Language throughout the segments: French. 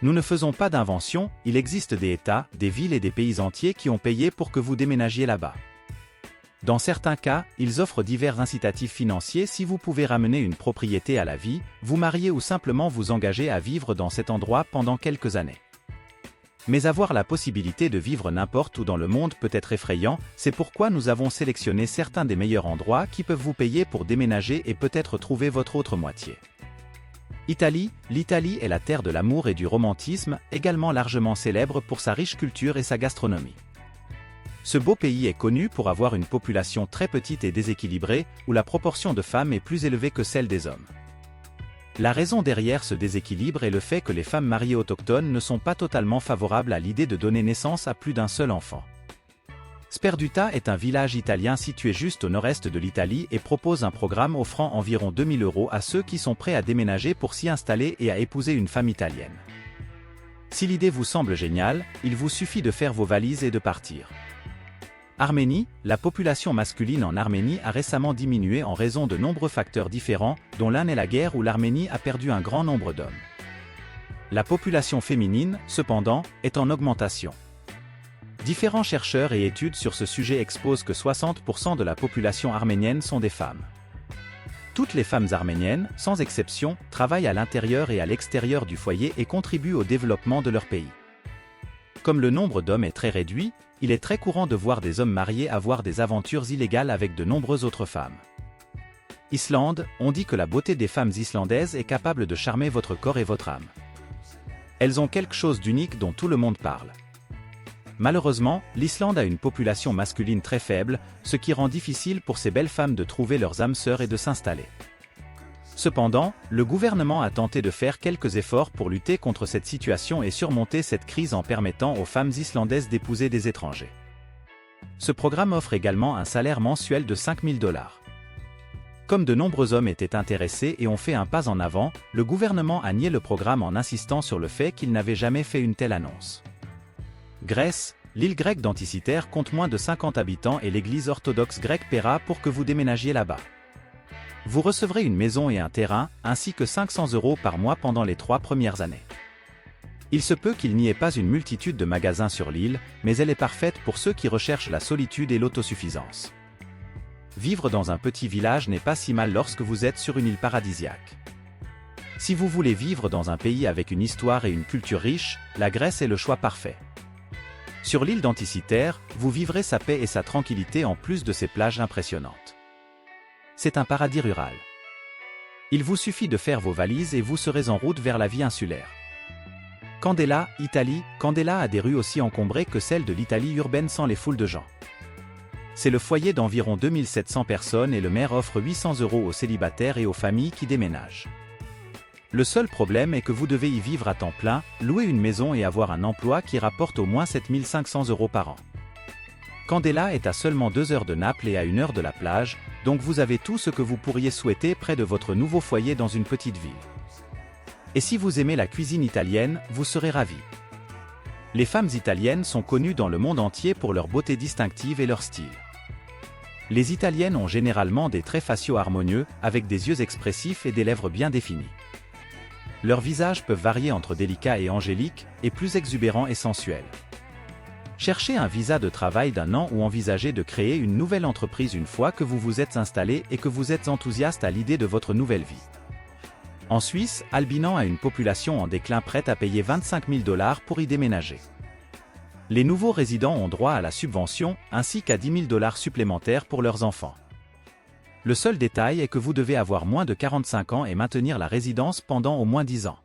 Nous ne faisons pas d'invention, il existe des États, des villes et des pays entiers qui ont payé pour que vous déménagiez là-bas. Dans certains cas, ils offrent divers incitatifs financiers si vous pouvez ramener une propriété à la vie, vous marier ou simplement vous engager à vivre dans cet endroit pendant quelques années. Mais avoir la possibilité de vivre n'importe où dans le monde peut être effrayant, c'est pourquoi nous avons sélectionné certains des meilleurs endroits qui peuvent vous payer pour déménager et peut-être trouver votre autre moitié. Italie, l'Italie est la terre de l'amour et du romantisme, également largement célèbre pour sa riche culture et sa gastronomie. Ce beau pays est connu pour avoir une population très petite et déséquilibrée, où la proportion de femmes est plus élevée que celle des hommes. La raison derrière ce déséquilibre est le fait que les femmes mariées autochtones ne sont pas totalement favorables à l'idée de donner naissance à plus d'un seul enfant. Sperduta est un village italien situé juste au nord-est de l'Italie et propose un programme offrant environ 2 000 € à ceux qui sont prêts à déménager pour s'y installer et à épouser une femme italienne. Si l'idée vous semble géniale, il vous suffit de faire vos valises et de partir. Arménie, la population masculine en Arménie a récemment diminué en raison de nombreux facteurs différents, dont l'un est la guerre où l'Arménie a perdu un grand nombre d'hommes. La population féminine, cependant, est en augmentation. Différents chercheurs et études sur ce sujet exposent que 60% de la population arménienne sont des femmes. Toutes les femmes arméniennes, sans exception, travaillent à l'intérieur et à l'extérieur du foyer et contribuent au développement de leur pays. Comme le nombre d'hommes est très réduit, il est très courant de voir des hommes mariés avoir des aventures illégales avec de nombreuses autres femmes. Islande, on dit que la beauté des femmes islandaises est capable de charmer votre corps et votre âme. Elles ont quelque chose d'unique dont tout le monde parle. Malheureusement, l'Islande a une population masculine très faible, ce qui rend difficile pour ces belles femmes de trouver leurs âmes sœurs et de s'installer. Cependant, le gouvernement a tenté de faire quelques efforts pour lutter contre cette situation et surmonter cette crise en permettant aux femmes islandaises d'épouser des étrangers. Ce programme offre également un salaire mensuel de 5 000 $. Comme de nombreux hommes étaient intéressés et ont fait un pas en avant, le gouvernement a nié le programme en insistant sur le fait qu'il n'avait jamais fait une telle annonce. Grèce, l'île grecque d'Anticythère compte moins de 50 habitants et l'église orthodoxe grecque paiera pour que vous déménagiez là-bas. Vous recevrez une maison et un terrain, ainsi que 500 € par mois pendant les 3 premières années. Il se peut qu'il n'y ait pas une multitude de magasins sur l'île, mais elle est parfaite pour ceux qui recherchent la solitude et l'autosuffisance. Vivre dans un petit village n'est pas si mal lorsque vous êtes sur une île paradisiaque. Si vous voulez vivre dans un pays avec une histoire et une culture riche, la Grèce est le choix parfait. Sur l'île d'Anticythère, vous vivrez sa paix et sa tranquillité en plus de ses plages impressionnantes. C'est un paradis rural. Il vous suffit de faire vos valises et vous serez en route vers la vie insulaire. Candela, Italie, Candela a des rues aussi encombrées que celles de l'Italie urbaine sans les foules de gens. C'est le foyer d'environ 2700 personnes et le maire offre 800 € aux célibataires et aux familles qui déménagent. Le seul problème est que vous devez y vivre à temps plein, louer une maison et avoir un emploi qui rapporte au moins 7 500 € par an. Candela est à seulement 2 heures de Naples et à 1 heure de la plage, donc vous avez tout ce que vous pourriez souhaiter près de votre nouveau foyer dans une petite ville. Et si vous aimez la cuisine italienne, vous serez ravis. Les femmes italiennes sont connues dans le monde entier pour leur beauté distinctive et leur style. Les Italiennes ont généralement des traits faciaux harmonieux, avec des yeux expressifs et des lèvres bien définies. Leurs visages peuvent varier entre délicats et angéliques, et plus exubérants et sensuels. Cherchez un visa de travail d'1 an ou envisagez de créer une nouvelle entreprise une fois que vous vous êtes installé et que vous êtes enthousiaste à l'idée de votre nouvelle vie. En Suisse, Albinan a une population en déclin prête à payer 25 000 $ pour y déménager. Les nouveaux résidents ont droit à la subvention, ainsi qu'à 10 000 $ supplémentaires pour leurs enfants. Le seul détail est que vous devez avoir moins de 45 ans et maintenir la résidence pendant au moins 10 ans.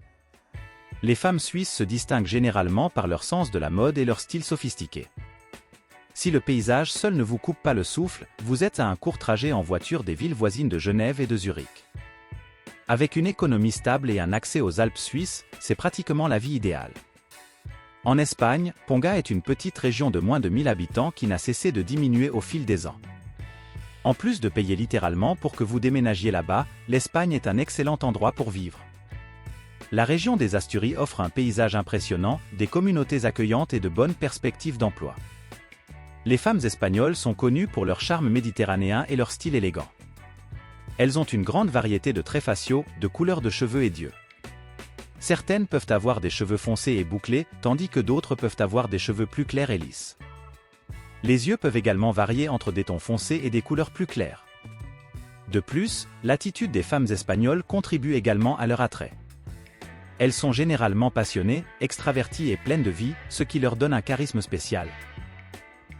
Les femmes suisses se distinguent généralement par leur sens de la mode et leur style sophistiqué. Si le paysage seul ne vous coupe pas le souffle, vous êtes à un court trajet en voiture des villes voisines de Genève et de Zurich. Avec une économie stable et un accès aux Alpes suisses, c'est pratiquement la vie idéale. En Espagne, Ponga est une petite région de moins de 1000 habitants qui n'a cessé de diminuer au fil des ans. En plus de payer littéralement pour que vous déménagiez là-bas, l'Espagne est un excellent endroit pour vivre. La région des Asturies offre un paysage impressionnant, des communautés accueillantes et de bonnes perspectives d'emploi. Les femmes espagnoles sont connues pour leur charme méditerranéen et leur style élégant. Elles ont une grande variété de traits faciaux, de couleurs de cheveux et d'yeux. Certaines peuvent avoir des cheveux foncés et bouclés, tandis que d'autres peuvent avoir des cheveux plus clairs et lisses. Les yeux peuvent également varier entre des tons foncés et des couleurs plus claires. De plus, l'attitude des femmes espagnoles contribue également à leur attrait. Elles sont généralement passionnées, extraverties et pleines de vie, ce qui leur donne un charisme spécial.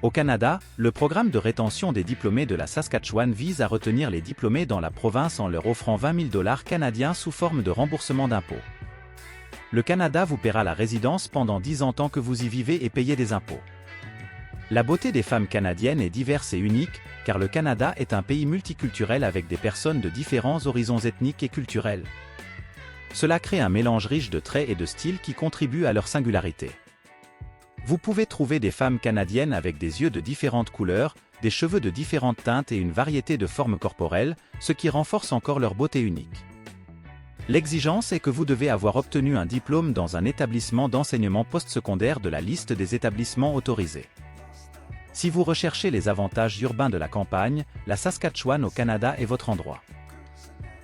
Au Canada, le programme de rétention des diplômés de la Saskatchewan vise à retenir les diplômés dans la province en leur offrant 20 000 $ canadiens sous forme de remboursement d'impôts. Le Canada vous paiera la résidence pendant 10 ans tant que vous y vivez et payez des impôts. La beauté des femmes canadiennes est diverse et unique, car le Canada est un pays multiculturel avec des personnes de différents horizons ethniques et culturels. Cela crée un mélange riche de traits et de styles qui contribuent à leur singularité. Vous pouvez trouver des femmes canadiennes avec des yeux de différentes couleurs, des cheveux de différentes teintes et une variété de formes corporelles, ce qui renforce encore leur beauté unique. L'exigence est que vous devez avoir obtenu un diplôme dans un établissement d'enseignement postsecondaire de la liste des établissements autorisés. Si vous recherchez les avantages urbains de la campagne, la Saskatchewan au Canada est votre endroit.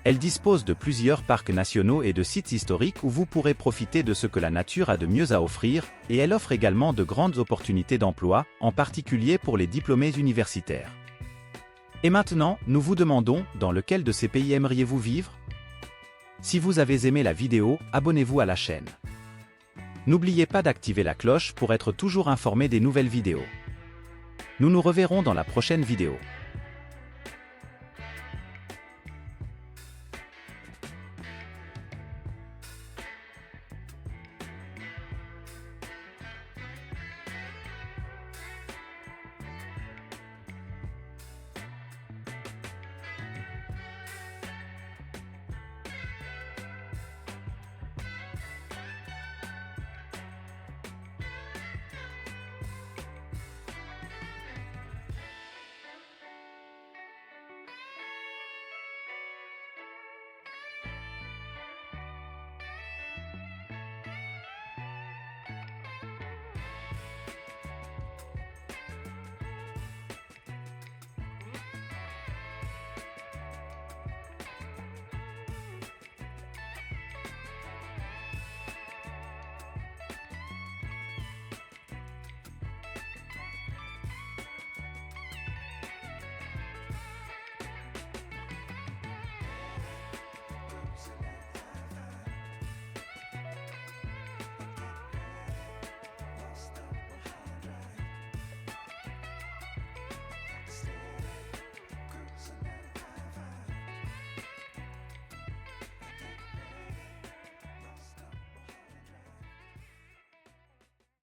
Elle dispose de plusieurs parcs nationaux et de sites historiques où vous pourrez profiter de ce que la nature a de mieux à offrir, et elle offre également de grandes opportunités d'emploi, en particulier pour les diplômés universitaires. Et maintenant, nous vous demandons, dans lequel de ces pays aimeriez-vous vivre? Si vous avez aimé la vidéo, abonnez-vous à la chaîne. N'oubliez pas d'activer la cloche pour être toujours informé des nouvelles vidéos. Nous nous reverrons dans la prochaine vidéo.